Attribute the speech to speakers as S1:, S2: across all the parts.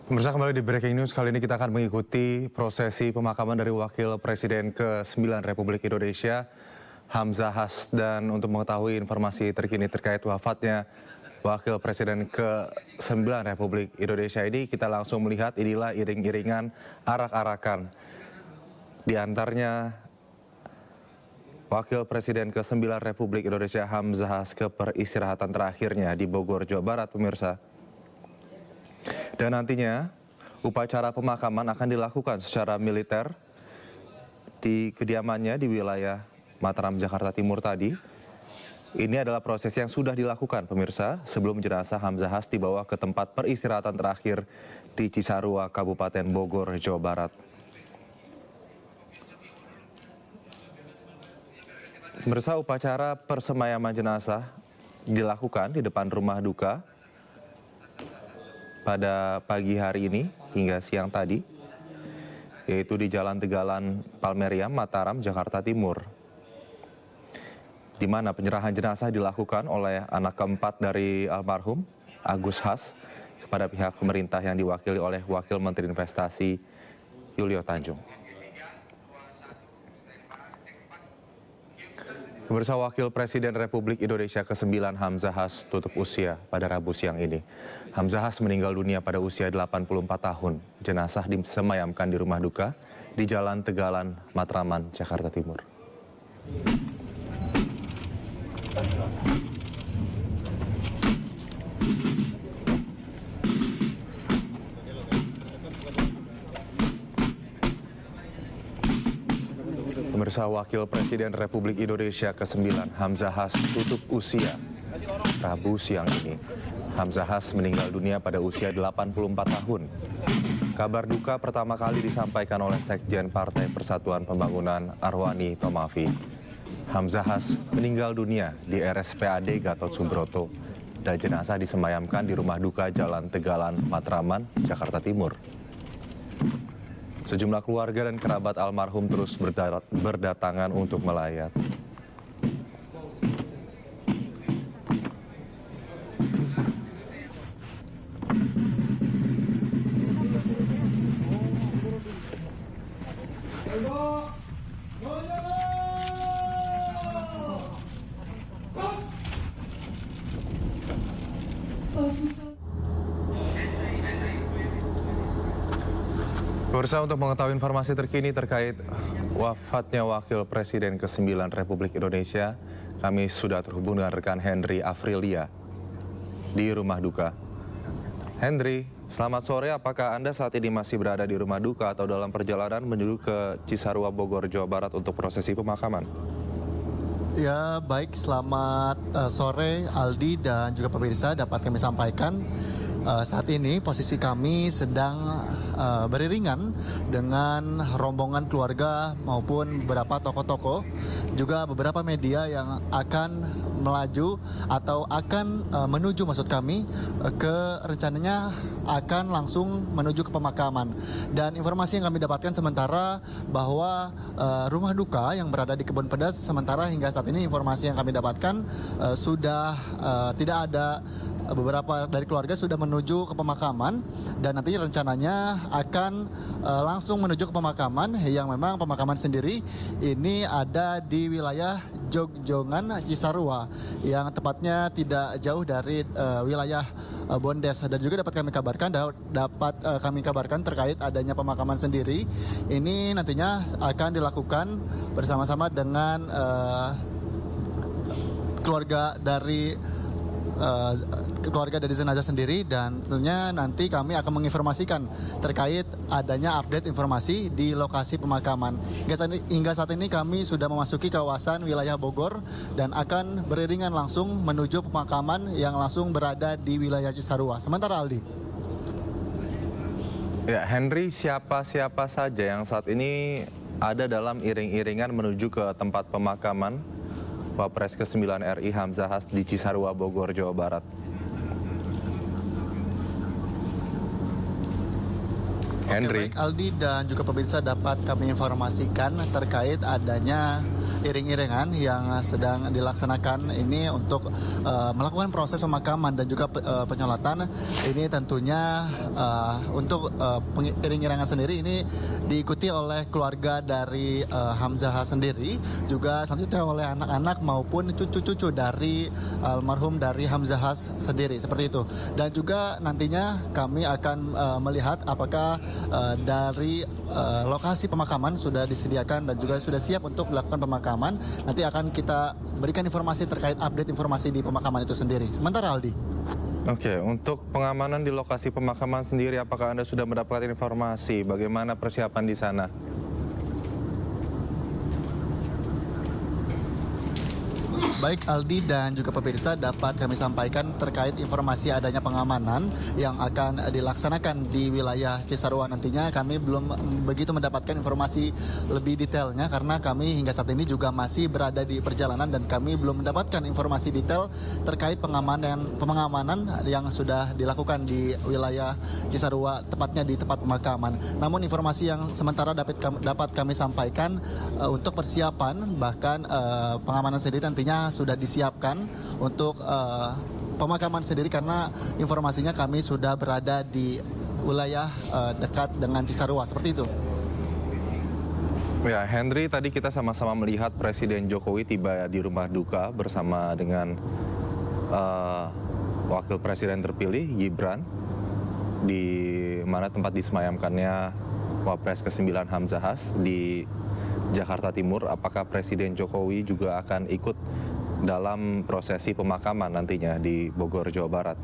S1: Pemirsa, kembali di Breaking News, kali ini kita akan mengikuti prosesi pemakaman dari Wakil Presiden ke-9 Republik Indonesia, Hamzahas. Dan untuk mengetahui informasi terkini terkait wafatnya Wakil Presiden ke-9 Republik Indonesia ini, kita langsung melihat inilah iring-iringan arak-arakan. Di antaranya Wakil Presiden ke-9 Republik Indonesia Hamzahas ke peristirahatan terakhirnya di Bogor, Jawa Barat, pemirsa. Dan nantinya upacara pemakaman akan dilakukan secara militer di kediamannya di wilayah Mataram, Jakarta Timur tadi. Ini adalah proses yang sudah dilakukan, pemirsa, sebelum jenazah Hamzahas dibawa ke tempat peristirahatan terakhir di Cisarua, Kabupaten Bogor, Jawa Barat. Pemirsa, upacara persemayaman jenazah dilakukan di depan rumah duka pada pagi hari ini hingga siang tadi, yaitu di Jalan Tegalan Palmeriam, Mataram, Jakarta Timur, di mana penyerahan jenazah dilakukan oleh anak keempat dari almarhum, Agus Has, kepada pihak pemerintah yang diwakili oleh Wakil Menteri Investasi Yulio Tanjung. Pemirsa, Wakil Presiden Republik Indonesia ke-9 Hamzahas tutup usia pada Rabu siang ini. Hamzahas meninggal dunia pada usia 84 tahun. Jenazah disemayamkan di rumah duka di Jalan Tegalan, Matraman, Jakarta Timur. Pemirsa, Wakil Presiden Republik Indonesia ke-9 Hamzahas tutup usia Rabu siang ini. Hamzahas meninggal dunia pada usia 84 tahun. Kabar duka pertama kali disampaikan oleh Sekjen Partai Persatuan Pembangunan Arwani Tomafi. Hamzahas meninggal dunia di RSPAD Gatot Subroto dan jenazah disemayamkan di rumah duka Jalan Tegalan, Matraman, Jakarta Timur. Sejumlah keluarga dan kerabat almarhum terus berdatangan untuk melayat. Pemirsa, untuk mengetahui informasi terkini terkait wafatnya Wakil Presiden ke-9 Republik Indonesia, kami sudah terhubung dengan rekan Henry Afrilia di rumah duka. Henry, selamat sore. Apakah Anda saat ini masih berada di rumah duka atau dalam perjalanan menuju ke Cisarua, Bogor, Jawa Barat untuk prosesi pemakaman?
S2: Ya, baik. Selamat sore Aldi dan juga pemirsa. Dapat kami sampaikan saat ini posisi kami sedang beriringan dengan rombongan keluarga maupun beberapa tokoh-tokoh, juga beberapa media yang akan melaju atau akan menuju, maksud kami, ke rencananya akan langsung menuju ke pemakaman. Dan informasi yang kami dapatkan sementara bahwa rumah duka yang berada di Kebun Pedas, sementara hingga saat ini informasi yang kami dapatkan sudah tidak ada. Beberapa dari keluarga sudah menuju ke pemakaman dan nanti rencananya akan langsung menuju ke pemakaman yang memang pemakaman sendiri ini ada di wilayah Jogjongan, Cisarua, yang tepatnya tidak jauh dari wilayah Bondes. Dan juga dapat kami kabarkan terkait adanya pemakaman sendiri ini nantinya akan dilakukan bersama-sama dengan keluarga dari jenazah sendiri, dan tentunya nanti kami akan menginformasikan terkait adanya update informasi di lokasi pemakaman. Hingga saat ini kami sudah memasuki kawasan wilayah Bogor dan akan beriringan langsung menuju pemakaman yang langsung berada di wilayah Cisarua. Sementara Aldi.
S1: Ya, Henry, siapa-siapa saja yang saat ini ada dalam iring-iringan menuju ke tempat pemakaman Wapres ke-9 RI Hamzahas di Cisarua, Bogor, Jawa Barat?
S2: Henry. Oke, baik Aldi dan juga pemirsa, dapat kami informasikan terkait adanya iring-iringan yang sedang dilaksanakan ini untuk melakukan proses pemakaman dan juga penyolatan. Ini tentunya untuk iring-iringan sendiri ini diikuti oleh keluarga dari Hamzah sendiri, juga selanjutnya oleh anak-anak maupun cucu-cucu dari almarhum dari Hamzah sendiri, seperti itu. Dan juga nantinya kami akan melihat apakah dari lokasi pemakaman sudah disediakan dan juga sudah siap untuk dilakukan pemakaman. Nanti akan kita berikan informasi terkait update informasi di pemakaman itu sendiri. Sementara Aldi.
S1: Oke, untuk pengamanan di lokasi pemakaman sendiri, apakah Anda sudah mendapatkan informasi bagaimana persiapan di sana?
S2: Baik Aldi dan juga pemirsa, dapat kami sampaikan terkait informasi adanya pengamanan yang akan dilaksanakan di wilayah Cisarua nantinya. Kami belum begitu mendapatkan informasi lebih detailnya karena kami hingga saat ini juga masih berada di perjalanan dan kami belum mendapatkan informasi detail terkait pengamanan yang sudah dilakukan di wilayah Cisarua, tepatnya di tempat pemakaman. Namun informasi yang sementara dapat kami sampaikan untuk persiapan bahkan pengamanan sendiri nantinya sudah disiapkan untuk pemakaman sendiri karena informasinya kami sudah berada di wilayah dekat dengan Cisarua, seperti itu.
S1: Ya, Henry, tadi kita sama-sama melihat Presiden Jokowi tiba di rumah duka bersama dengan Wakil Presiden terpilih Gibran, di mana tempat disemayamkannya Wapres ke-9 Hamzah di Jakarta Timur. Apakah Presiden Jokowi juga akan ikut dalam prosesi pemakaman nantinya di Bogor, Jawa Barat?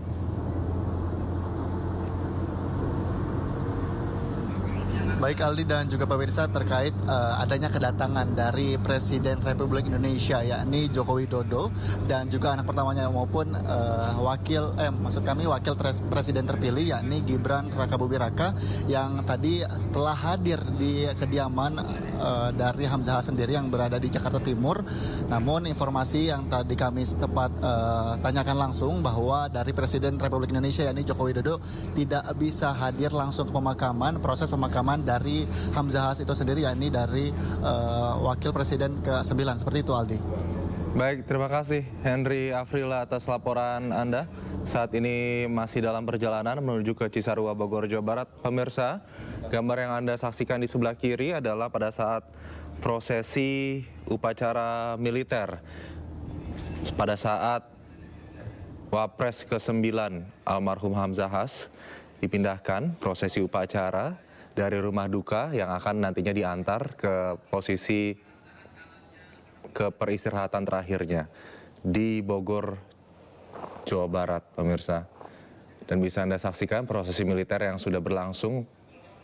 S2: Baik Aldi dan juga pemirsa, terkait adanya kedatangan dari Presiden Republik Indonesia yakni Joko Widodo dan juga anak pertamanya maupun Wakil Presiden terpilih yakni Gibran Rakabuming Raka yang tadi setelah hadir di kediaman dari Hamzah sendiri yang berada di Jakarta Timur. Namun informasi yang tadi kami sempat tanyakan langsung bahwa dari Presiden Republik Indonesia yakni Joko Widodo tidak bisa hadir langsung ke pemakaman, proses pemakaman dari Hamzah itu sendiri, yakni dari Wakil Presiden ke-9, seperti itu Aldi.
S1: Baik, terima kasih Henry Afrila atas laporan Anda. Saat ini masih dalam perjalanan menuju ke Cisarua, Bogor, Jawa Barat. Pemirsa, gambar yang Anda saksikan di sebelah kiri adalah pada saat prosesi upacara militer. Pada saat Wapres ke-9 almarhum Hamzah dipindahkan prosesi upacara dari rumah duka yang akan nantinya diantar ke posisi ke peristirahatan terakhirnya di Bogor, Jawa Barat, pemirsa. Dan bisa Anda saksikan prosesi militer yang sudah berlangsung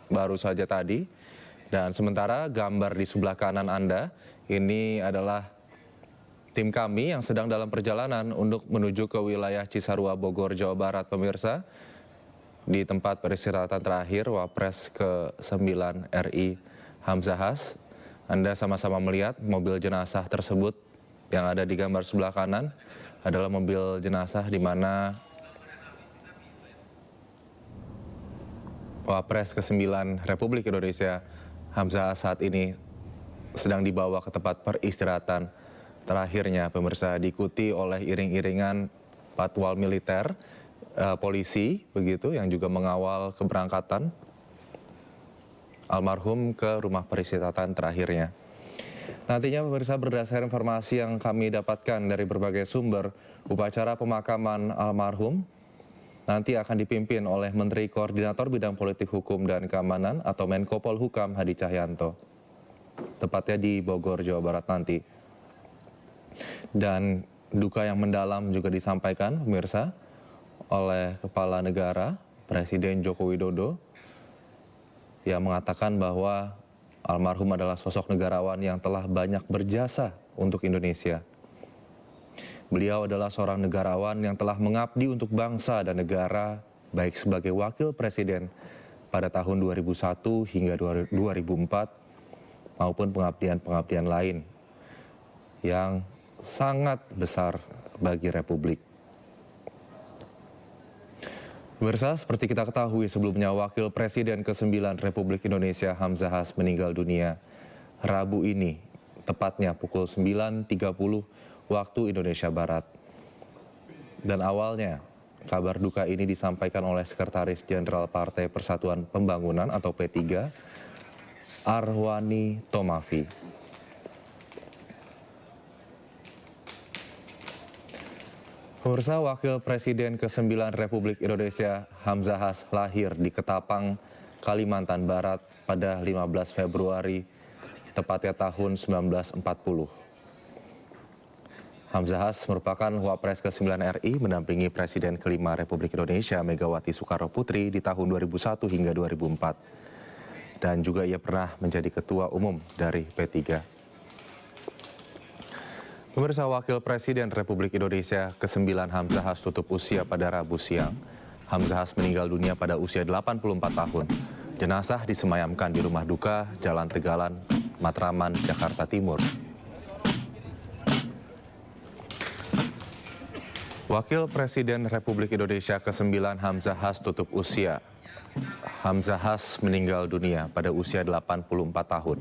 S1: baru saja tadi. Dan sementara gambar di sebelah kanan Anda, ini adalah tim kami yang sedang dalam perjalanan untuk menuju ke wilayah Cisarua, Bogor, Jawa Barat, pemirsa. Di tempat peristirahatan terakhir Wapres ke-9 RI Hamzah. Anda sama-sama melihat mobil jenazah tersebut yang ada di gambar sebelah kanan adalah mobil jenazah di mana Wapres ke-9 Republik Indonesia Hamzah saat ini sedang dibawa ke tempat peristirahatan terakhirnya, pemirsa, diikuti oleh iring-iringan patwal militer, polisi begitu yang juga mengawal keberangkatan almarhum ke rumah peristirahatan terakhirnya. Nantinya pemirsa, berdasarkan informasi yang kami dapatkan dari berbagai sumber, upacara pemakaman almarhum nanti akan dipimpin oleh Menteri Koordinator Bidang Politik Hukum dan Keamanan atau Menko Polhukam Hadi Cahyanto, tepatnya di Bogor, Jawa Barat nanti. Dan duka yang mendalam juga disampaikan pemirsa oleh Kepala Negara, Presiden Joko Widodo, yang mengatakan bahwa almarhum adalah sosok negarawan yang telah banyak berjasa untuk Indonesia. Beliau adalah seorang negarawan yang telah mengabdi untuk bangsa dan negara, baik sebagai Wakil Presiden pada tahun 2001 hingga 2004, maupun pengabdian-pengabdian lain yang sangat besar bagi Republik. Pemirsa, seperti kita ketahui sebelumnya, Wakil Presiden ke-9 Republik Indonesia Hamzah meninggal dunia Rabu ini, tepatnya pukul 9.30 waktu Indonesia Barat. Dan awalnya, kabar duka ini disampaikan oleh Sekretaris Jenderal Partai Persatuan Pembangunan atau P3, Arwani Tomafi. Pemirsa, Wakil Presiden ke-9 Republik Indonesia Hamzahas lahir di Ketapang, Kalimantan Barat pada 15 Februari, tepatnya tahun 1940. Hamzahas merupakan Wapres ke-9 RI mendampingi Presiden ke-5 Republik Indonesia Megawati Soekarno Putri di tahun 2001 hingga 2004. Dan juga ia pernah menjadi Ketua Umum dari P3. Pemirsa, Wakil Presiden Republik Indonesia ke-9 Hamzahas tutup usia pada Rabu siang. Hamzahas meninggal dunia pada usia 84 tahun. Jenazah disemayamkan di rumah duka Jalan Tegalan, Matraman, Jakarta Timur. Wakil Presiden Republik Indonesia ke-9 Hamzahas tutup usia. Hamzahas meninggal dunia pada usia 84 tahun.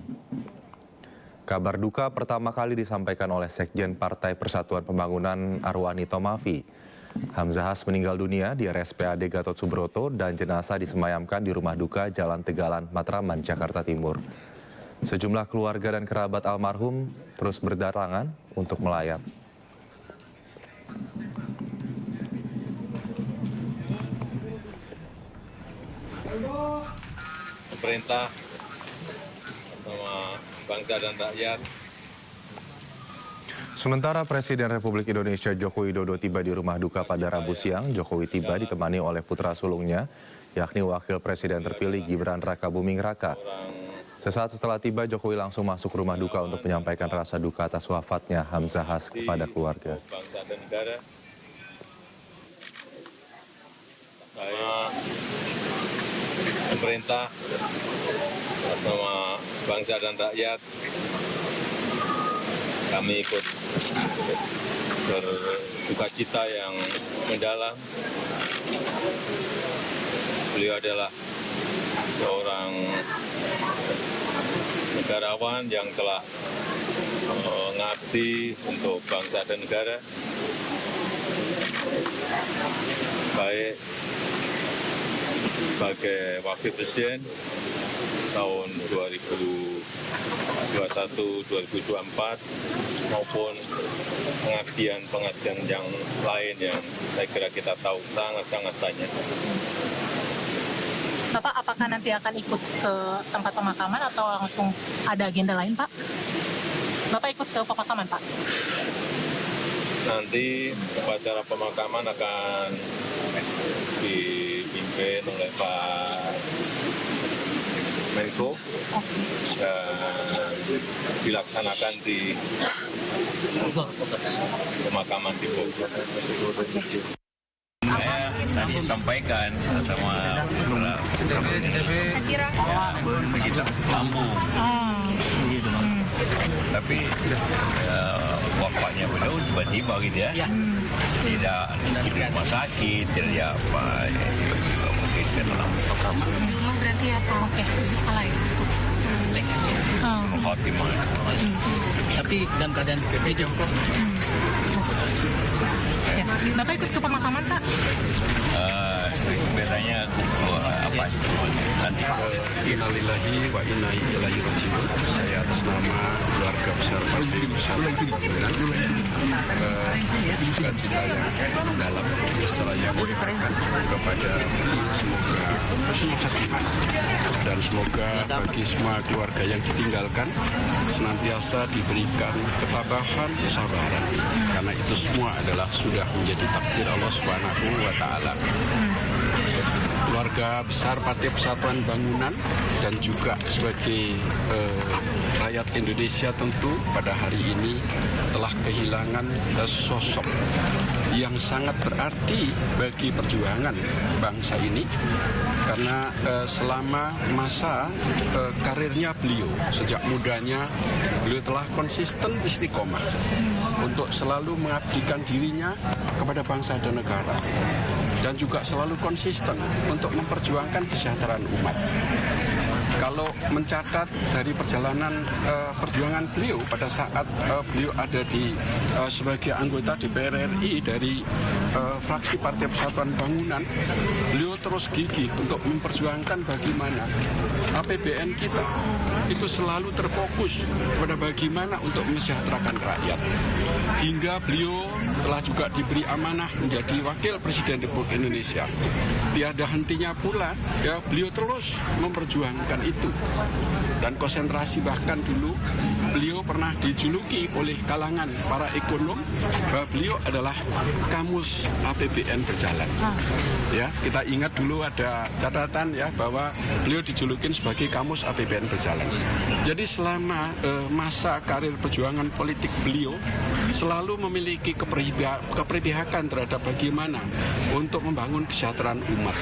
S1: Kabar duka pertama kali disampaikan oleh Sekjen Partai Persatuan Pembangunan Arwani Tomafi. Hamzahas meninggal dunia di RSPAD Gatot Subroto dan jenazah disemayamkan di rumah duka Jalan Tegalan, Matraman, Jakarta Timur. Sejumlah keluarga dan kerabat almarhum terus berdatangan untuk melayat.
S3: Pemerintah sama bangsa dan rakyat.
S1: Sementara Presiden Republik Indonesia Joko Widodo tiba di rumah duka pada Rabu siang. Jokowi tiba ditemani oleh putra sulungnya, yakni Wakil Presiden terpilih Gibran Rakabuming Raka. Sesaat setelah tiba, Jokowi langsung masuk rumah duka untuk menyampaikan rasa duka atas wafatnya Hamzahas kepada keluarga.
S3: Bangsa dan negara. Saya pemerintah sama bangsa dan rakyat, kami ikut berduka cita yang mendalam. Beliau adalah seorang negarawan yang telah mengabdi untuk bangsa dan negara, baik sebagai Wakil Presiden tahun 2021-2024 maupun pengabdian yang lain yang saya kira kita tahu sangat-sangat banyak.
S4: Bapak apakah nanti akan ikut ke tempat pemakaman atau langsung ada agenda lain, Pak? Bapak ikut ke pemakaman, Pak?
S3: Nanti upacara pemakaman akan dipimpin oleh Pak Menko dan dilaksanakan di pemakaman di Bogor.
S5: Saya tadi sampaikan sama begitu lambung, tapi wafatnya beliau tiba-tiba gitu ya, tidak di rumah sakit, tidak apa, tiba-tiba mungkin kena lambung.
S4: Dulu berarti apa? Oke, kepala ya.
S5: Fatimah.
S6: Tapi dalam keadaan hidup.
S4: Ya. Bapak ikut ke pemakaman, Pak?
S5: Biasanya apa nanti.
S7: Innalillahi wa inna ilaihi raji'un. Saya atas nama keluarga besar Partai Persatuan Pembangunan suka cita yang dalam setelah yang menyampaikan kepada semoga dan semoga bagi semua keluarga yang ditinggalkan senantiasa diberikan ketabahan, kesabaran, karena itu semua adalah sudah menjadi takdir Allah Subhanahu wa Ta'ala. Keluarga besar Partai Persatuan Bangunan dan juga sebagai rakyat Indonesia tentu pada hari ini telah kehilangan sosok yang sangat berarti bagi perjuangan bangsa ini, karena selama masa karirnya beliau sejak mudanya beliau telah konsisten istiqomah untuk selalu mengabdikan dirinya kepada bangsa dan negara, dan juga selalu konsisten untuk memperjuangkan kesejahteraan umat. kalau mencatat dari perjalanan perjuangan beliau pada saat beliau ada di sebagai anggota DPR RI dari fraksi Partai Persatuan Bangunan, beliau terus gigih untuk memperjuangkan bagaimana APBN kita itu selalu terfokus pada bagaimana untuk mesejahterakan rakyat. Hingga beliau telah juga diberi amanah menjadi Wakil Presiden Republik Indonesia. Tiada hentinya pula, ya, beliau terus memperjuangkan itu. Dan konsentrasi bahkan dulu beliau pernah dijuluki oleh kalangan para ekonom bahwa beliau adalah kamus APBN berjalan. Ya, kita ingat dulu ada catatan ya bahwa beliau dijulukin sebagai kamus APBN berjalan. Jadi selama masa karir perjuangan politik beliau selalu memiliki keberpihakan terhadap bagaimana untuk membangun kesejahteraan umat.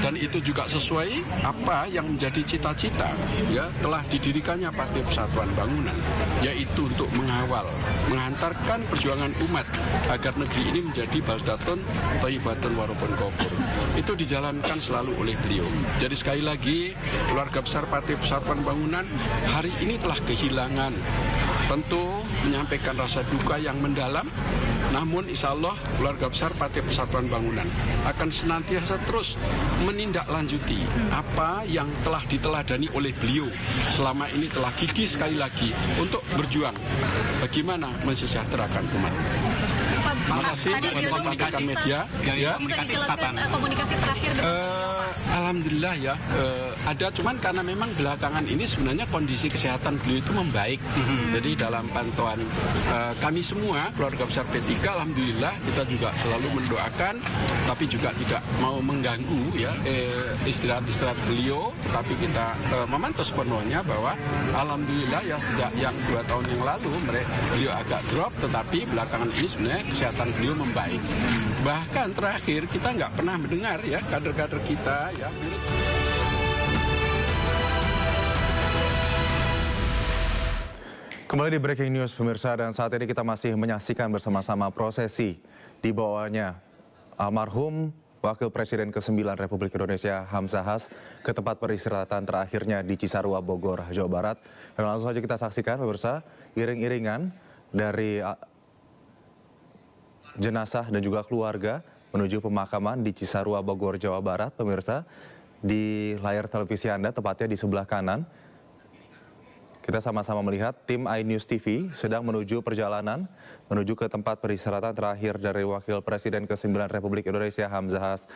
S7: Dan itu juga sesuai apa yang menjadi cita-cita ya telah didirikannya Partai Persatuan Bangunan, yaitu untuk mengawal, menghantarkan perjuangan umat agar negeri ini menjadi baldatun thayyibatun warabun ghafur. Itu dijalankan selalu oleh beliau. Jadi sekali lagi keluarga besar Partai Persatuan Bangunan hari ini telah kehilangan, tentu menyampaikan rasa duka yang mendalam. Namun insya Allah keluarga besar Partai Persatuan Bangunan akan senantiasa terus menindaklanjuti apa yang telah diteladani oleh beliau selama ini, telah gigih sekali lagi untuk berjuang bagaimana mensejahterakan umat. Terima kasih teman-teman rekan media. Ya.
S8: Bisa dijelaskan komunikasi terakhir
S7: Alhamdulillah ya, ada, cuman karena memang belakangan ini sebenarnya kondisi kesehatan beliau itu membaik. Jadi dalam pantauan kami semua keluarga besar P3, alhamdulillah kita juga selalu mendoakan, tapi juga tidak mau mengganggu ya istirahat beliau, tetapi kita memantau sepenuhnya bahwa alhamdulillah ya sejak yang 2 tahun yang lalu beliau agak drop, tetapi belakangan ini sebenarnya kesehatan beliau membaik. Bahkan terakhir kita nggak pernah mendengar ya kader-kader kita ya.
S1: Kembali di Breaking News pemirsa, dan saat ini kita masih menyaksikan bersama-sama prosesi dibawanya almarhum Wakil Presiden ke-9 Republik Indonesia Hamzah Has ke tempat peristirahatan terakhirnya di Cisarua, Bogor, Jawa Barat. Dan langsung saja kita saksikan pemirsa iring-iringan dari jenazah dan juga keluarga menuju pemakaman di Cisarua, Bogor, Jawa Barat. Pemirsa, di layar televisi Anda, tepatnya di sebelah kanan, kita sama-sama melihat tim iNews TV sedang menuju perjalanan menuju ke tempat peristirahatan terakhir dari Wakil Presiden ke-9 Republik Indonesia Hamzah Has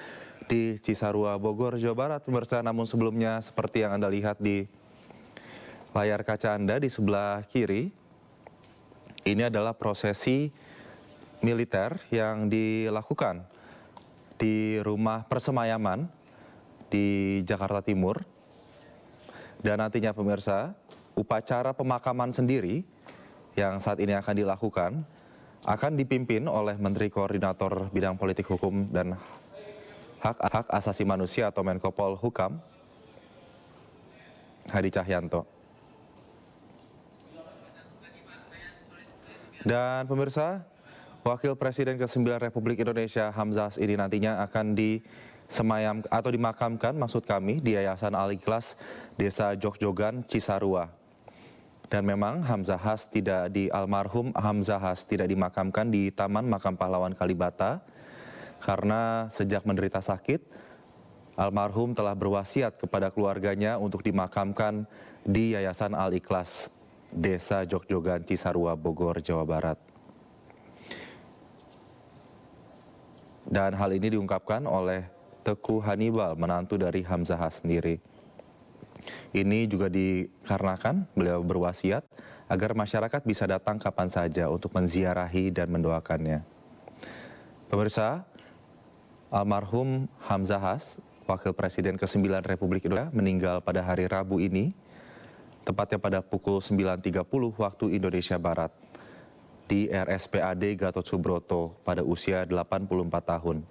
S1: di Cisarua, Bogor, Jawa Barat. Pemirsa, namun sebelumnya seperti yang Anda lihat di layar kaca Anda di sebelah kiri, ini adalah prosesi militer yang dilakukan di rumah persemayaman di Jakarta Timur. Dan nantinya pemirsa, upacara pemakaman sendiri yang saat ini akan dilakukan akan dipimpin oleh Menteri Koordinator Bidang Politik Hukum dan Hak Asasi Manusia atau Menko Polhukam, Hadi Cahyanto. Dan pemirsa, Wakil Presiden ke-9 Republik Indonesia Hamzah Has ini nantinya akan dimakamkan maksud kami di Yayasan Al-Ikhlas Desa Jogjogan, Cisarua. Dan memang almarhum Hamzah Has tidak dimakamkan di Taman Makam Pahlawan Kalibata karena sejak menderita sakit, almarhum telah berwasiat kepada keluarganya untuk dimakamkan di Yayasan Al-Ikhlas Desa Jogjogan, Cisarua, Bogor, Jawa Barat. Dan hal ini diungkapkan oleh Teguh Hannibal, menantu dari Hamzah Has sendiri. Ini juga dikarenakan beliau berwasiat agar masyarakat bisa datang kapan saja untuk menziarahi dan mendoakannya. Pemirsa, almarhum Hamzah Has, Wakil Presiden ke-9 Republik Indonesia, meninggal pada hari Rabu ini, tepatnya pada pukul 9.30 waktu Indonesia Barat, di RSPAD Gatot Subroto pada usia 84 tahun.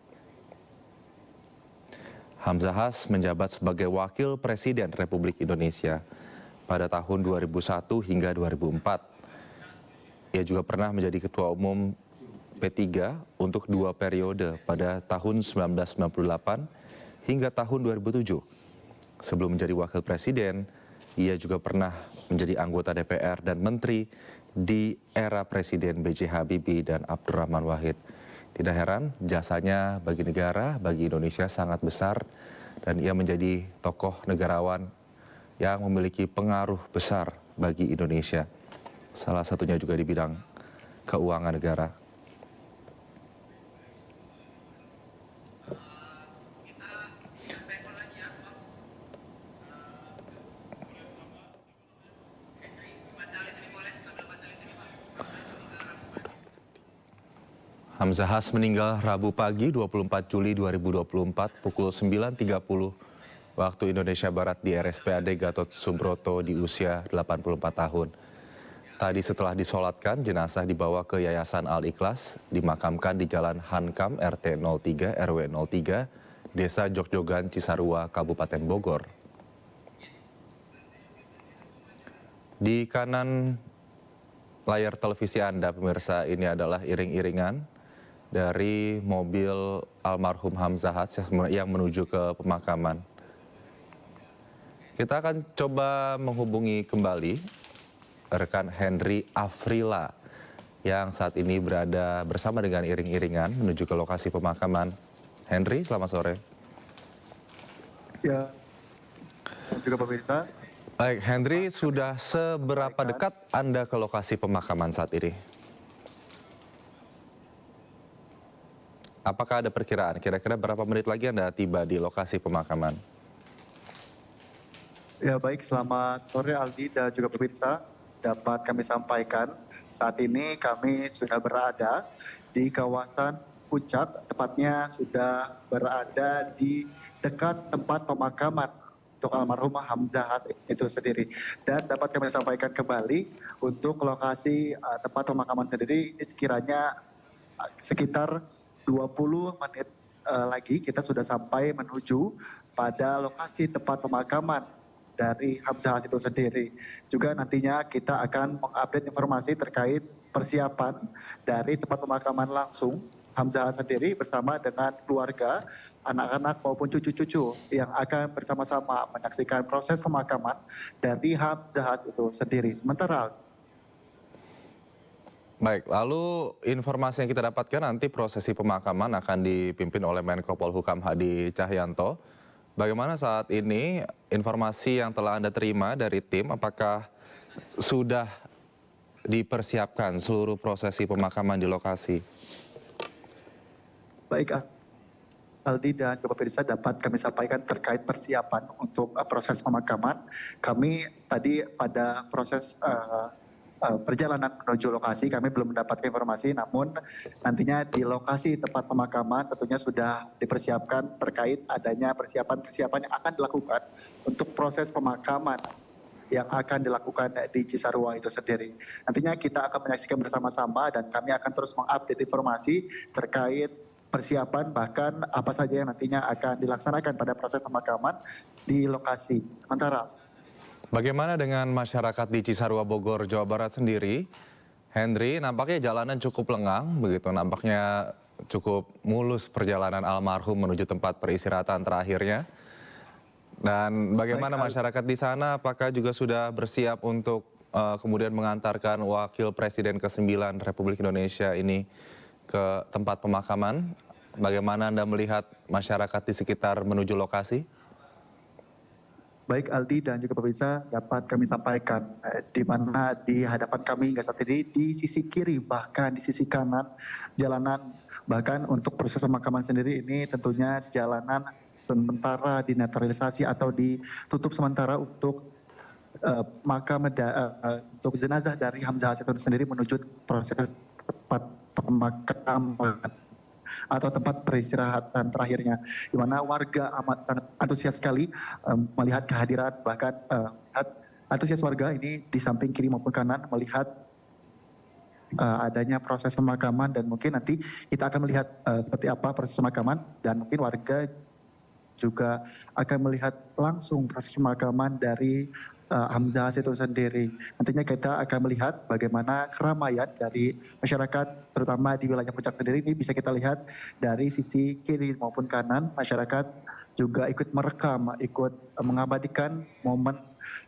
S1: Hamzah Has menjabat sebagai Wakil Presiden Republik Indonesia pada tahun 2001 hingga 2004. Ia juga pernah menjadi Ketua Umum P3 untuk 2 periode pada tahun 1998 hingga tahun 2007. Sebelum menjadi Wakil Presiden Ia juga pernah menjadi anggota DPR dan menteri di era Presiden B.J. Habibie dan Abdurrahman Wahid. Tidak heran, jasanya bagi negara, bagi Indonesia sangat besar, dan ia menjadi tokoh negarawan yang memiliki pengaruh besar bagi Indonesia. Salah satunya juga di bidang keuangan negara. Hamzahas meninggal Rabu pagi 24 Juli 2024 pukul 9.30 waktu Indonesia Barat di RSPAD Gatot Subroto di usia 84 tahun. Tadi setelah disolatkan, jenazah dibawa ke Yayasan Al-Ikhlas, dimakamkan di Jalan Hankam RT 03 RW 03, Desa Jogjogan Cisarua, Kabupaten Bogor. Di kanan layar televisi Anda, pemirsa, ini adalah iring-iringan dari mobil almarhum Hamzahas yang menuju ke pemakaman. Kita akan coba menghubungi kembali rekan Henry Afrila yang saat ini berada bersama dengan iring-iringan menuju ke lokasi pemakaman. Henry, selamat sore.
S2: Ya, juga pemirsa.
S1: Baik, Henry, sudah seberapa dekat Anda ke lokasi pemakaman saat ini? Apakah ada perkiraan kira-kira berapa menit lagi Anda tiba di lokasi pemakaman?
S2: Ya baik, selamat sore Aldi dan juga pemirsa. Dapat kami sampaikan, saat ini kami sudah berada di kawasan Puncak, tepatnya sudah berada di dekat tempat pemakaman untuk almarhum Hamzahas itu sendiri. Dan dapat kami sampaikan kembali untuk lokasi tempat pemakaman sendiri ini sekiranya sekitar 20 menit lagi kita sudah sampai menuju pada lokasi tempat pemakaman dari Hamzahas itu sendiri. Juga nantinya kita akan mengupdate informasi terkait persiapan dari tempat pemakaman langsung Hamzahas sendiri bersama dengan keluarga, anak-anak maupun cucu-cucu yang akan bersama-sama menyaksikan proses pemakaman dari Hamzahas itu sendiri. Sementara
S1: Baik, lalu informasi yang kita dapatkan nanti prosesi pemakaman akan dipimpin oleh Menko Polhukam Hadi Cahyanto. Bagaimana saat ini informasi yang telah Anda terima dari tim, apakah sudah dipersiapkan seluruh prosesi pemakaman di lokasi?
S2: Baik, Aldi dan juga pemirsa, dapat kami sampaikan terkait persiapan untuk proses pemakaman. Kami tadi pada proses perjalanan menuju lokasi kami belum mendapatkan informasi, namun nantinya di lokasi tempat pemakaman tentunya sudah dipersiapkan terkait adanya persiapan-persiapan yang akan dilakukan untuk proses pemakaman yang akan dilakukan di Cisarua itu sendiri. Nantinya kita akan menyaksikan bersama-sama dan kami akan terus mengupdate informasi terkait persiapan bahkan apa saja yang nantinya akan dilaksanakan pada proses pemakaman di lokasi. Sementara
S1: bagaimana dengan masyarakat di Cisarua, Bogor, Jawa Barat sendiri? Henry, nampaknya jalanan cukup lengang, begitu nampaknya cukup mulus perjalanan almarhum menuju tempat peristirahatan terakhirnya. Dan bagaimana masyarakat di sana, apakah juga sudah bersiap untuk kemudian mengantarkan Wakil Presiden ke-9 Republik Indonesia ini ke tempat pemakaman? Bagaimana Anda melihat masyarakat di sekitar menuju lokasi?
S2: Baik Aldi dan juga pemirsa, dapat kami sampaikan di mana di hadapan kami hingga saat ini di sisi kiri bahkan di sisi kanan jalanan, bahkan untuk proses pemakaman sendiri ini tentunya jalanan sementara dinetralisasi atau ditutup sementara untuk untuk jenazah dari Hamzahas itu sendiri menuju proses tempat pemakaman atau tempat peristirahatan terakhirnya, di mana warga amat sangat antusias sekali melihat kehadiran, bahkan antusias warga ini di samping kiri maupun kanan melihat adanya proses pemakaman, dan mungkin nanti kita akan melihat seperti apa proses pemakaman, dan mungkin warga juga akan melihat langsung proses pemakaman dari Hamzahas itu sendiri. Nantinya kita akan melihat bagaimana keramaian dari masyarakat, terutama di wilayah Puncak sendiri. Ini bisa kita lihat dari sisi kiri maupun kanan, masyarakat juga ikut merekam, ikut mengabadikan momen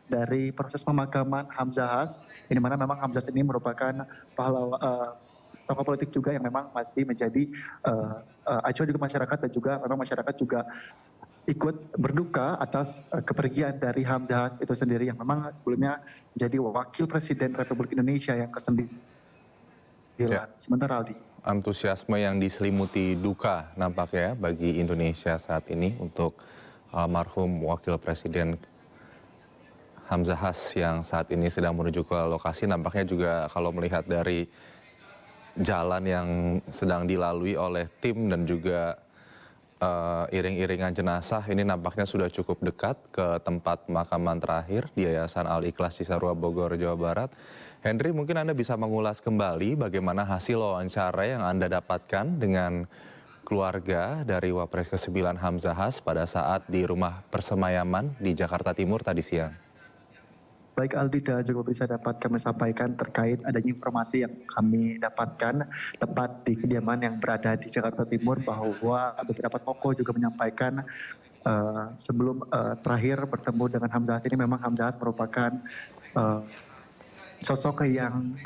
S2: dari proses pemakaman Hamzahas, ini mana memang Hamzahas ini merupakan pahlawan tokoh politik juga yang memang masih menjadi acuan juga masyarakat, dan juga memang masyarakat juga ikut berduka atas kepergian dari Hamzahas itu sendiri, yang memang sebelumnya menjadi Wakil Presiden Republik Indonesia yang ke-9. Sementara Aldi.
S1: Antusiasme yang diselimuti duka nampaknya bagi Indonesia saat ini untuk almarhum Wakil Presiden Hamzahas yang saat ini sedang menuju ke lokasi. Nampaknya juga kalau melihat dari jalan yang sedang dilalui oleh tim dan juga iring-iringan jenazah, ini nampaknya sudah cukup dekat ke tempat pemakaman terakhir di Yayasan Al-Ikhlas Cisarua Bogor, Jawa Barat. Henry, mungkin Anda bisa mengulas kembali bagaimana hasil wawancara yang Anda dapatkan dengan keluarga dari Wapres ke-9 Hamzahas pada saat di rumah persemayaman di Jakarta Timur tadi siang.
S2: Baik Aldi dan juga bisa dapat kami sampaikan terkait adanya informasi yang kami dapatkan tepat di kediaman yang berada di Jakarta Timur, bahwa beberapa tokoh juga menyampaikan sebelum terakhir bertemu dengan Hamzahas ini, memang Hamzahas merupakan sosok yang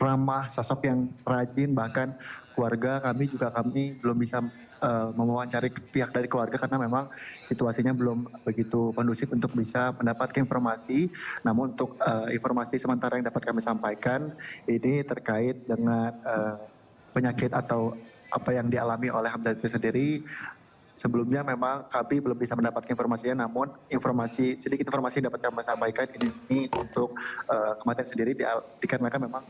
S2: ramah, sosok yang rajin, bahkan keluarga kami belum bisa mewawancari pihak dari keluarga karena memang situasinya belum begitu kondusif untuk bisa mendapatkan informasi. Namun untuk informasi sementara yang dapat kami sampaikan ini terkait dengan penyakit atau apa yang dialami oleh Hamzahas itu sendiri. Sebelumnya memang kami belum bisa mendapatkan informasinya, namun sedikit informasi yang dapat kami sampaikan ini untuk kematian sendiri dikarenakan memang.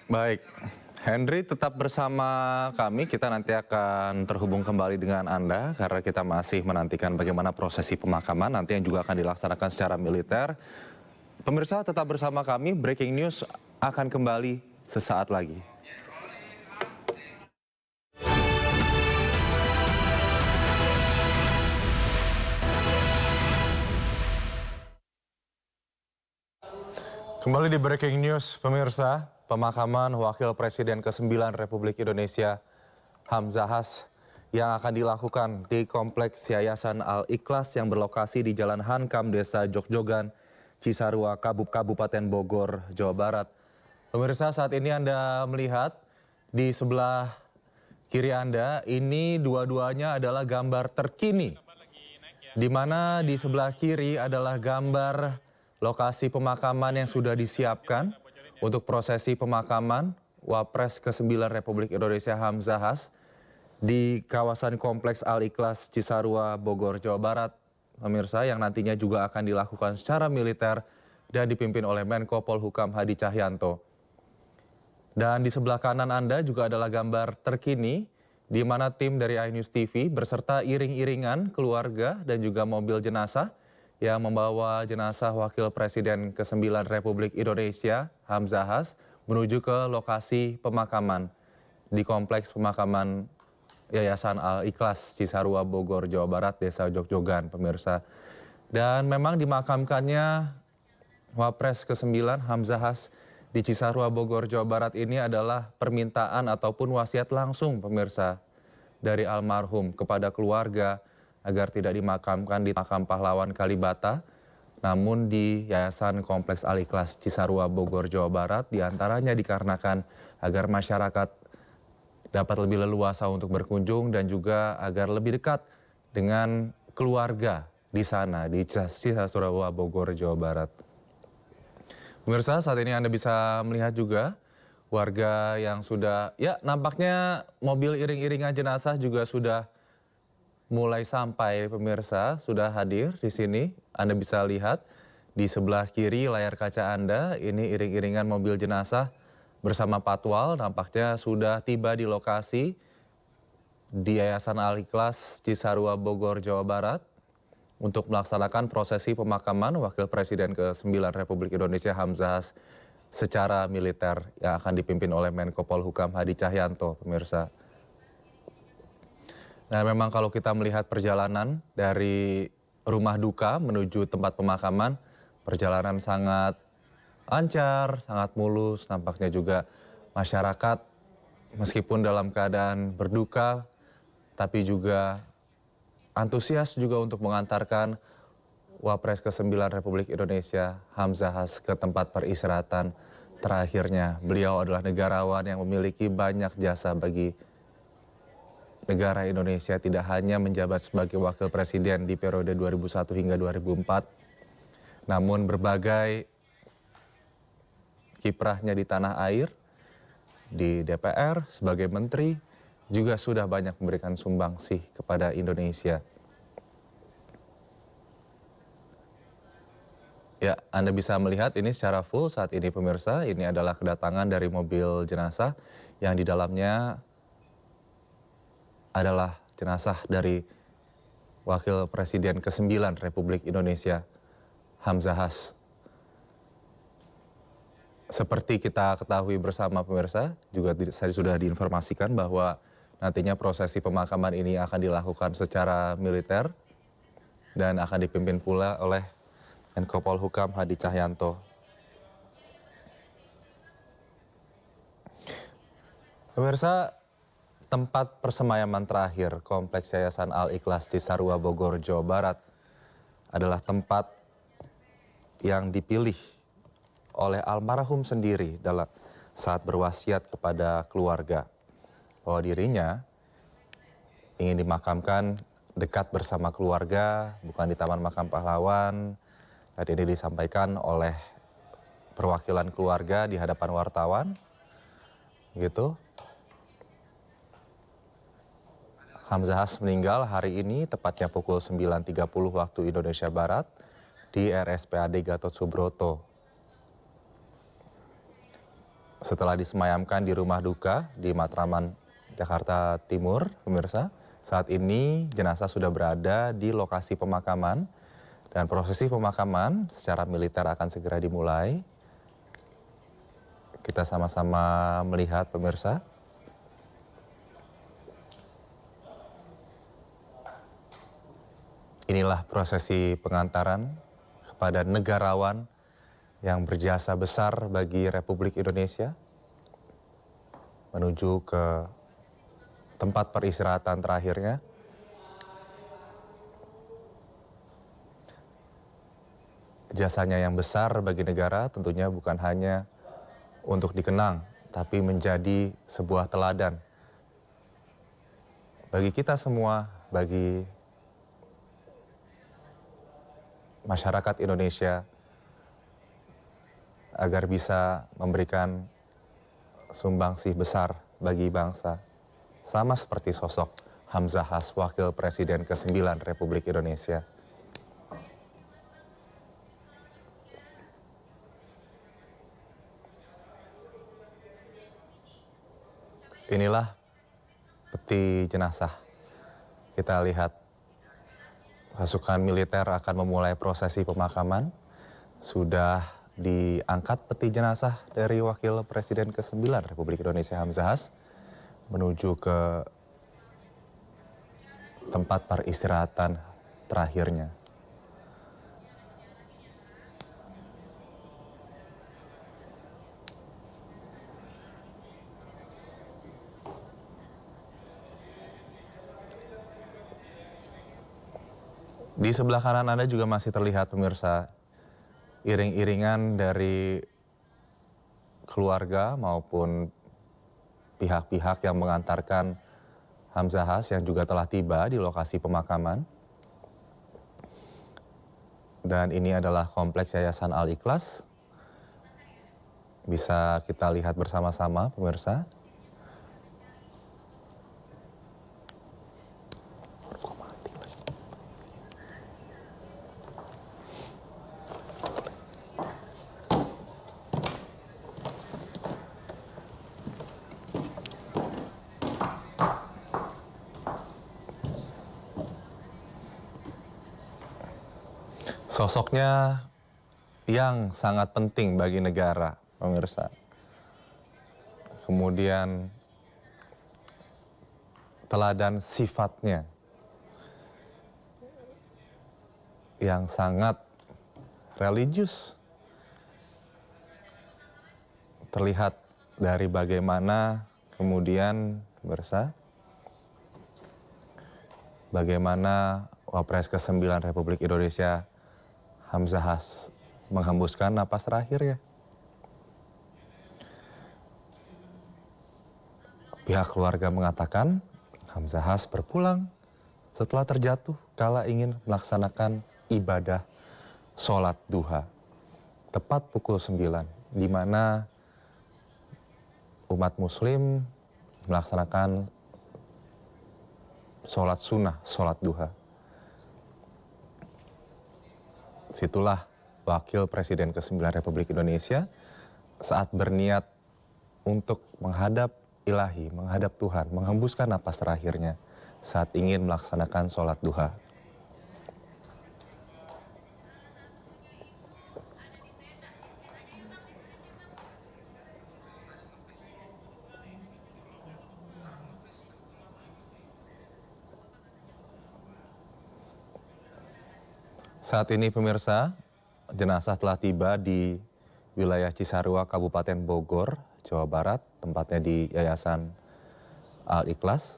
S1: Baik, Henry tetap bersama kami, kita nanti akan terhubung kembali dengan Anda karena kita masih menantikan bagaimana prosesi pemakaman nanti yang juga akan dilaksanakan secara militer. Pemirsa tetap bersama kami, breaking news akan kembali sesaat lagi. Kembali di breaking news, pemirsa, pemakaman Wakil Presiden ke-9 Republik Indonesia Hamzahas yang akan dilakukan di Kompleks Yayasan Al-Ikhlas yang berlokasi di Jalan Hankam, Desa Jogjogan, Cisarua, Kabupaten Bogor, Jawa Barat. Pemirsa, saat ini Anda melihat di sebelah kiri Anda, ini dua-duanya adalah gambar terkini, di mana di sebelah kiri adalah gambar lokasi pemakaman yang sudah disiapkan untuk prosesi pemakaman Wapres ke-9 Republik Indonesia Hamzahas di kawasan Kompleks Al-Ikhlas Cisarua, Bogor, Jawa Barat. Pemirsa, yang nantinya juga akan dilakukan secara militer dan dipimpin oleh Menko Polhukam Hadi Cahyanto. Dan di sebelah kanan Anda juga adalah gambar terkini di mana tim dari iNews TV beserta iring-iringan keluarga dan juga mobil jenazah yang membawa jenazah Wakil Presiden ke-9 Republik Indonesia Hamzahas menuju ke lokasi pemakaman di Kompleks Pemakaman Yayasan Al-Ikhlas Cisarua Bogor, Jawa Barat, Desa Jogjogan, pemirsa. Dan memang dimakamkannya Wapres ke-9 Hamzahas di Cisarua Bogor, Jawa Barat ini adalah permintaan ataupun wasiat langsung, pemirsa, dari almarhum kepada keluarga agar tidak dimakamkan di makam pahlawan Kalibata, namun di Yayasan Kompleks Al-Ikhlas Cisarua Bogor, Jawa Barat, diantaranya dikarenakan agar masyarakat dapat lebih leluasa untuk berkunjung dan juga agar lebih dekat dengan keluarga di sana, di Cisarua Bogor, Jawa Barat. Pemirsa, saat ini Anda bisa melihat juga warga yang sudah, ya nampaknya mobil iring-iringan jenazah juga sudah mulai sampai, pemirsa, sudah hadir di sini. Anda bisa lihat di sebelah kiri layar kaca Anda, ini iring-iringan mobil jenazah bersama patwal nampaknya sudah tiba di lokasi di Yayasan Al-Ikhlas Cisarua Bogor, Jawa Barat untuk melaksanakan prosesi pemakaman Wakil Presiden ke-9 Republik Indonesia Hamzahas secara militer yang akan dipimpin oleh Menko Polhukam Hadi Cahyanto, pemirsa. Nah, memang kalau kita melihat perjalanan dari rumah duka menuju tempat pemakaman, perjalanan sangat lancar, sangat mulus. Nampaknya juga masyarakat meskipun dalam keadaan berduka, tapi juga antusias juga untuk mengantarkan Wapres ke-9 Republik Indonesia Hamzahas ke tempat peristirahatan terakhirnya. Beliau adalah negarawan yang memiliki banyak jasa bagi negara Indonesia, tidak hanya menjabat sebagai wakil presiden di periode 2001 hingga 2004, namun berbagai kiprahnya di tanah air, di DPR, sebagai menteri, juga sudah banyak memberikan sumbangsih kepada Indonesia. Ya, Anda bisa melihat ini secara full saat ini pemirsa. Ini adalah kedatangan dari mobil jenazah yang di dalamnya adalah jenazah dari Wakil Presiden ke-9 Republik Indonesia, Hamzahas. Seperti kita ketahui bersama pemirsa, juga saya sudah diinformasikan bahwa nantinya prosesi pemakaman ini akan dilakukan secara militer dan akan dipimpin pula oleh Menko Polhukam Hadi Cahyanto. Pemirsa, tempat persemayaman terakhir Kompleks Yayasan Al-Ikhlas di Sarua, Bogor, Jawa Barat adalah tempat yang dipilih oleh almarhum sendiri dalam saat berwasiat kepada keluarga bahwa dirinya ingin dimakamkan dekat bersama keluarga, bukan di Taman Makam Pahlawan. Dan ini disampaikan oleh perwakilan keluarga di hadapan wartawan, gitu. Hamzahas meninggal hari ini tepatnya pukul 9.30 waktu Indonesia Barat di RSPAD Gatot Subroto. Setelah disemayamkan di rumah duka di Matraman, Jakarta Timur, pemirsa, saat ini jenazah sudah berada di lokasi pemakaman dan prosesi pemakaman secara militer akan segera dimulai. Kita sama-sama melihat pemirsa. Inilah prosesi pengantaran kepada negarawan yang berjasa besar bagi Republik Indonesia menuju ke tempat peristirahatan terakhirnya. Jasanya yang besar bagi negara tentunya bukan hanya untuk dikenang, tapi menjadi sebuah teladan bagi kita semua, bagi masyarakat Indonesia, agar bisa memberikan sumbangsih besar bagi bangsa. Sama seperti sosok Hamzahas, Wakil Presiden ke-9 Republik Indonesia. Inilah peti jenazah. Kita lihat pasukan militer akan memulai prosesi pemakaman. Sudah diangkat peti jenazah dari Wakil Presiden ke-9 Republik Indonesia Hamzahas menuju ke tempat peristirahatan terakhirnya. Di sebelah kanan Anda juga masih terlihat pemirsa iring-iringan dari keluarga maupun pihak-pihak yang mengantarkan Hamzahas yang juga telah tiba di lokasi pemakaman. Dan ini adalah Kompleks Yayasan Al-Ikhlas. Bisa kita lihat bersama-sama pemirsa. Sosoknya yang sangat penting bagi negara, pemirsa. Kemudian teladan sifatnya yang sangat religius. Terlihat dari bagaimana kemudian, pemirsa, bagaimana Wapres ke-9 Republik Indonesia Hamzahas menghembuskan napas terakhir ya. Pihak keluarga mengatakan Hamzahas berpulang setelah terjatuh kala ingin melaksanakan ibadah sholat duha. Tepat pukul 9, di mana umat muslim melaksanakan sholat sunnah, sholat duha. Situlah Wakil Presiden ke-9 Republik Indonesia saat berniat untuk menghadap ilahi, menghadap Tuhan, menghembuskan napas terakhirnya saat ingin melaksanakan sholat duha. Saat ini pemirsa, jenazah telah tiba di wilayah Cisarua, Kabupaten Bogor, Jawa Barat, tempatnya di Yayasan Al-Ikhlas.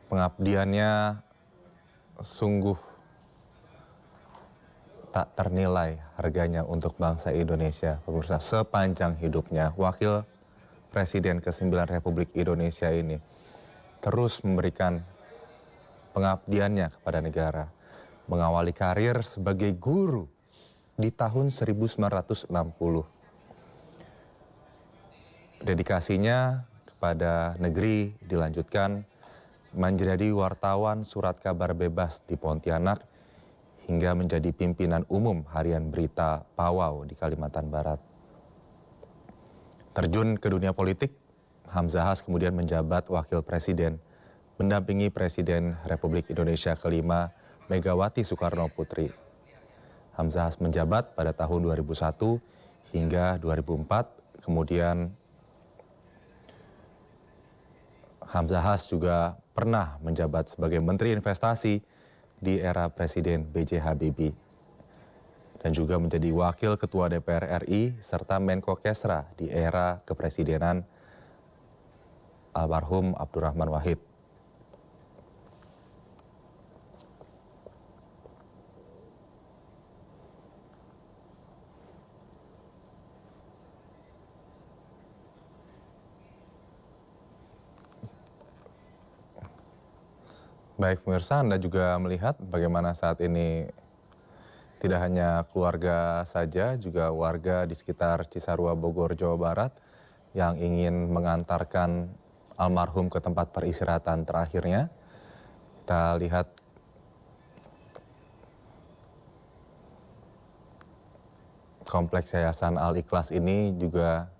S1: Pengabdiannya sungguh tak ternilai harganya untuk bangsa Indonesia, pemirsa. Sepanjang hidupnya, Wakil Presiden ke-9 Republik Indonesia ini terus memberikan pengabdiannya kepada negara, mengawali karir sebagai guru di tahun 1960. Dedikasinya kepada negeri dilanjutkan menjadi wartawan surat kabar bebas di Pontianak hingga menjadi pimpinan umum harian berita Pawau di Kalimantan Barat. Terjun ke dunia politik, Hamzahas kemudian menjabat Wakil Presiden, mendampingi Presiden Republik Indonesia ke-5 Megawati Soekarno Putri. Hamzahas menjabat pada tahun 2001 hingga 2004, kemudian Hamzahas juga pernah menjabat sebagai Menteri Investasi di era Presiden B.J. Habibie dan juga menjadi Wakil Ketua DPR RI serta Menko Kesra di era kepresidenan almarhum Abdurrahman Wahid. Baik pemirsa, Anda juga melihat bagaimana saat ini tidak hanya keluarga saja, juga warga di sekitar Cisarua, Bogor, Jawa Barat yang ingin mengantarkan almarhum ke tempat peristirahatan terakhirnya. Kita lihat kompleks Yayasan Al-Ikhlas ini juga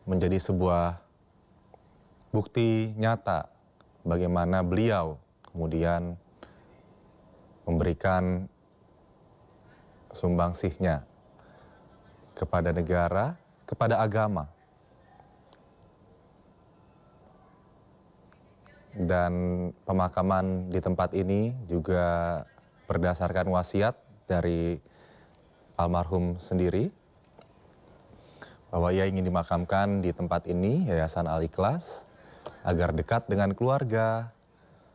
S1: menjadi sebuah bukti nyata bagaimana beliau kemudian memberikan sumbangsihnya kepada negara, kepada agama. Dan pemakaman di tempat ini juga berdasarkan wasiat dari almarhum sendiri bahwa ia ingin dimakamkan di tempat ini, Yayasan Al-Ikhlas, agar dekat dengan keluarga,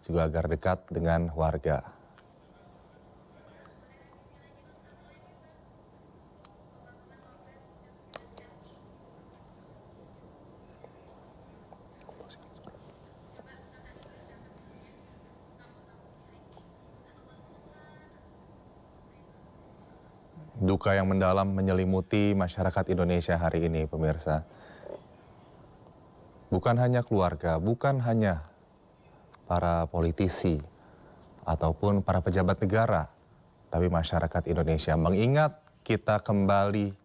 S1: juga agar dekat dengan warga. Duka yang mendalam menyelimuti masyarakat Indonesia hari ini, pemirsa. Bukan hanya keluarga, bukan hanya para politisi ataupun para pejabat negara, tapi masyarakat Indonesia mengingat kita kembali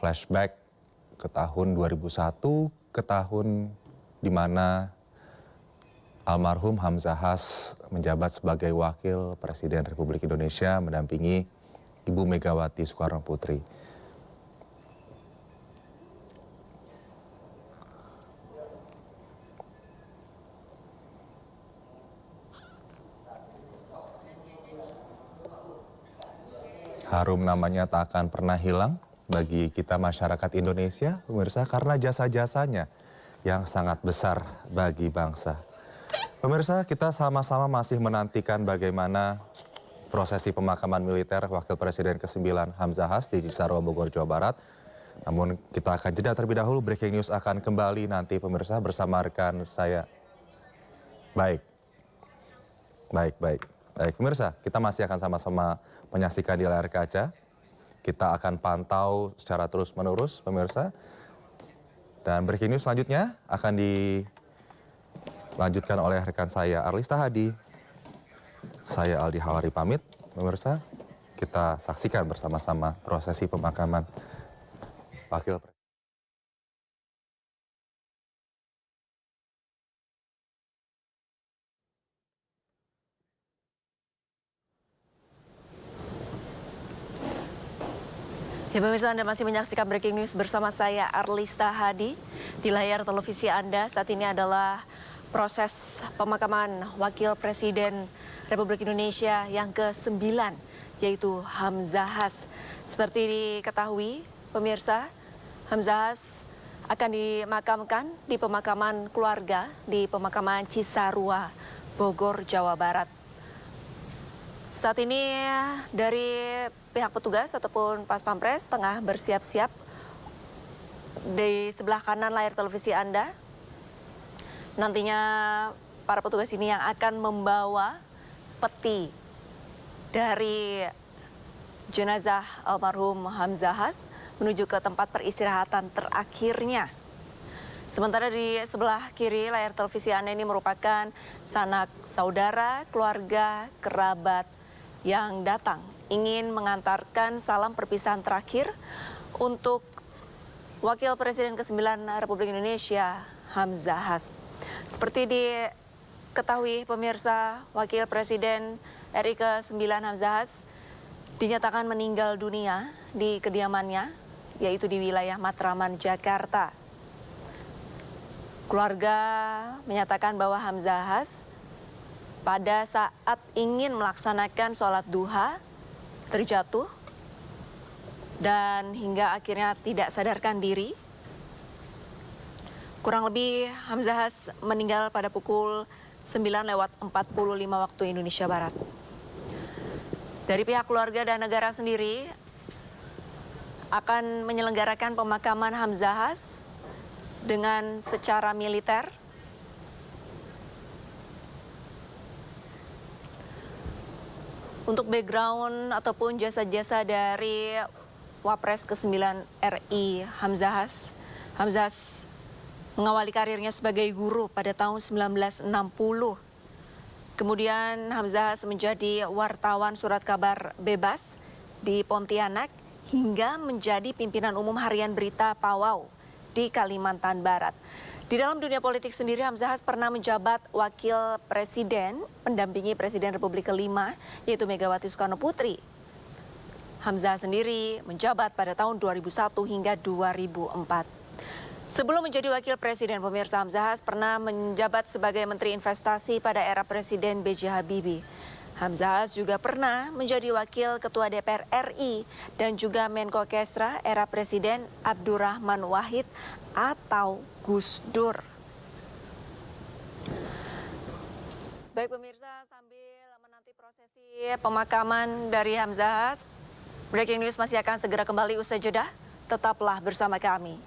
S1: flashback ke tahun 2001, ke tahun di mana almarhum Hamzahas menjabat sebagai Wakil Presiden Republik Indonesia mendampingi Ibu Megawati Soekarno Putri. Harum namanya tak akan pernah hilang bagi kita masyarakat Indonesia, pemirsa, karena jasa-jasanya yang sangat besar bagi bangsa. Pemirsa, kita sama-sama masih menantikan bagaimana prosesi pemakaman militer Wakil Presiden ke-9 Hamzahas di Cisarua, Bogor, Jawa Barat. Namun kita akan jeda terlebih dahulu, breaking news akan kembali nanti pemirsa bersama rekan saya. Baik, pemirsa, kita masih akan sama-sama menyaksikan di layar kaca. Kita akan pantau secara terus-menerus pemirsa. Dan breaking news selanjutnya akan dilanjutkan oleh rekan saya Arlista Hadi. Saya Aldi Hawari pamit, pemirsa. Kita saksikan bersama-sama prosesi pemakaman Wakil Presiden.
S9: Ya pemirsa, Anda masih menyaksikan breaking news bersama saya Arlista Hadi. Di layar televisi Anda saat ini adalah proses pemakaman Wakil Presiden Republik Indonesia yang ke-9, yaitu Hamzahas. Seperti diketahui pemirsa, Hamzahas akan dimakamkan di pemakaman keluarga di pemakaman Cisarua, Bogor, Jawa Barat. Saat ini dari pihak petugas ataupun Pas Pampres tengah bersiap-siap. Di sebelah kanan layar televisi Anda, nantinya para petugas ini yang akan membawa peti dari jenazah almarhum Hamzahas menuju ke tempat peristirahatan terakhirnya. Sementara di sebelah kiri layar televisi Anda ini merupakan sanak saudara, keluarga, kerabat yang datang ingin mengantarkan salam perpisahan terakhir untuk Wakil Presiden ke-9 Republik Indonesia, Hamzahas. Seperti diketahui pemirsa, Wakil Presiden RI ke-9 Hamzahas dinyatakan meninggal dunia di kediamannya, yaitu di wilayah Matraman, Jakarta. Keluarga menyatakan bahwa Hamzahas pada saat ingin melaksanakan sholat duha terjatuh dan hingga akhirnya tidak sadarkan diri. Kurang lebih Hamzahas meninggal pada pukul 9:45 waktu Indonesia Barat. Dari pihak keluarga dan negara sendiri akan menyelenggarakan pemakaman Hamzahas dengan secara militer. Untuk background ataupun jasa-jasa dari Wapres ke-9 RI Hamzahas mengawali karirnya sebagai guru pada tahun 1960. Kemudian Hamzahas menjadi wartawan surat kabar bebas di Pontianak hingga menjadi pimpinan umum harian berita Pawau di Kalimantan Barat. Di dalam dunia politik sendiri, Hamzahas pernah menjabat wakil presiden, pendampingi Presiden Republik ke-5, yaitu Megawati Soekarno Putri. Hamzahas sendiri menjabat pada tahun 2001 hingga 2004. Sebelum menjadi wakil presiden, pemirsa, Hamzahas pernah menjabat sebagai Menteri Investasi pada era Presiden B.J. Habibie. Hamzahas juga pernah menjadi wakil ketua DPR RI dan juga Menko Kesra era Presiden Abdurrahman Wahid atau Gus Dur. Baik pemirsa, sambil menanti prosesi pemakaman dari Hamzahas, breaking news masih akan segera kembali usai jeda. Tetaplah bersama kami.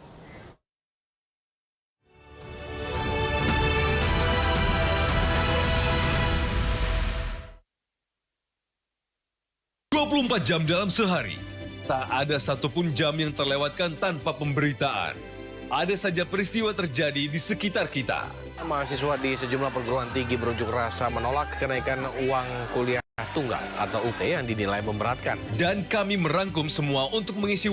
S10: Jam dalam sehari, tak ada satupun jam yang terlewatkan tanpa pemberitaan. Ada saja peristiwa terjadi di sekitar kita.
S11: Mahasiswa di sejumlah perguruan tinggi berunjuk rasa menolak kenaikan uang kuliah tunggal atau UT yang dinilai memberatkan.
S10: Dan kami merangkum semua untuk mengisi